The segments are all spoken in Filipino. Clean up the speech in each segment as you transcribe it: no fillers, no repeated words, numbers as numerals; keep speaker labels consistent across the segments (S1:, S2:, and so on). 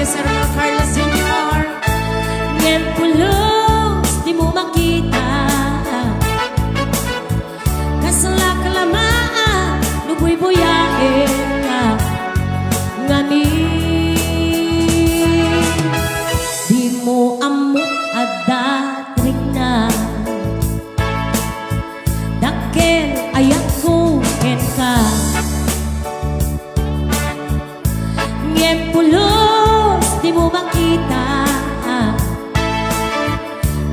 S1: ni Sir Carlos Jr.
S2: Ngayon pulos, di mo makita. Kasala kalamaan, nubuy-buyain ka. Ngani, di mo amot at datrik na. Dakil ayat ko ken ka. Ngayon pulos, di mo makita.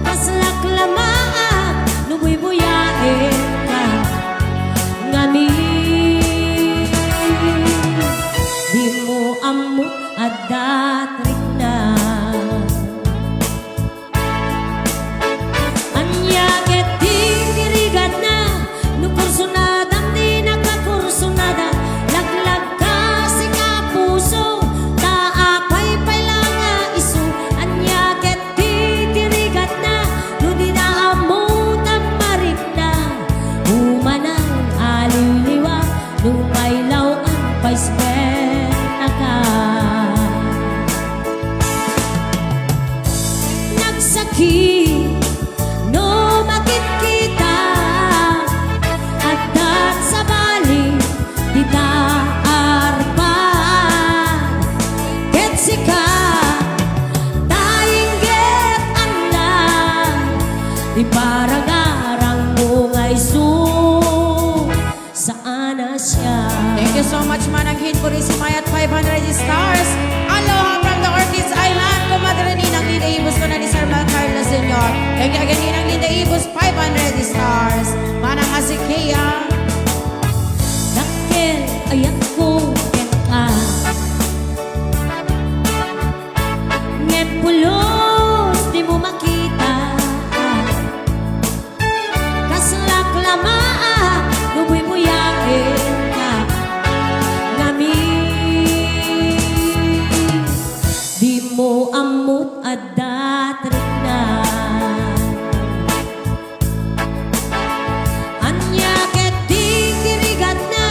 S2: Kasalak lamaan, nubuy-buyain ka. Ngani, di mo amot at datrik na. Anya ket tinirigan na, nukursunadang di nakakursunada. Laglag ka si kapuso, taapay lang nga isu. Anya ket titirigan na, no di na amot ang marik na. Humanang aliliwa, lumaylaw ang paispen na ka. Nagsakit, no makikita. At dat sa bali, di taarpan. Ket sika, daing get anlan. Di parang-arang bungay su. Saan na siya?
S1: Thank you so much, Manang Hit Purisima at 500 stars. Aloha from the Ortiz Island. Kumadre Ninang Linda Ibus ko na ni Sir Carlos Jr. Thank you again, Ninang Linda Ibus, 500 stars. Manang Asikea.
S2: Dakil ayat ko ken ka. Ngayon pulos, di mo makita. Kasalak lamaan, nubuy-buyain ka. Ngami, di mo amot at datrik na. Anya ket titirigan na,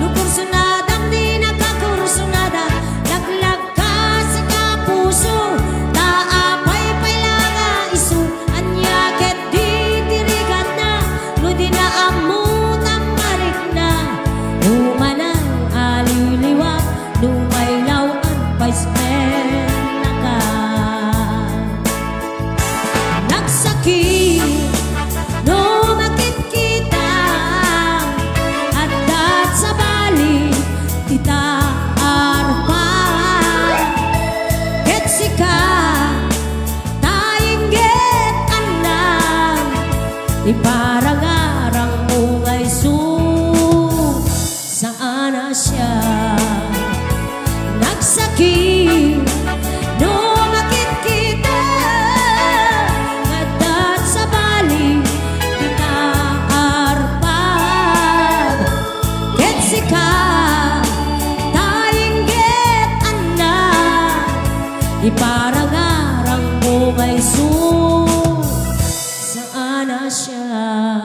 S2: nukursunadang di nakakursunada. Laglag ka sa kapuso, taapay lang nga isu. Anya ket titirigan na, no di na amot ang marik na. Humanang aliliwa, lumaylaw ang paispen na ka. Nagsakit, no makikita. At dat sa bali, di taarpan. Ket sika, daing get anlan. Di parang-arang bungay su. Saan na siya? Nagsakit, no makikita. At dat sa bali, di taarpan. Ket sika, daing get anlan. Di parang-arang bungay su. Saan na siya?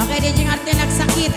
S1: Okay, DJ Arte nagsakit.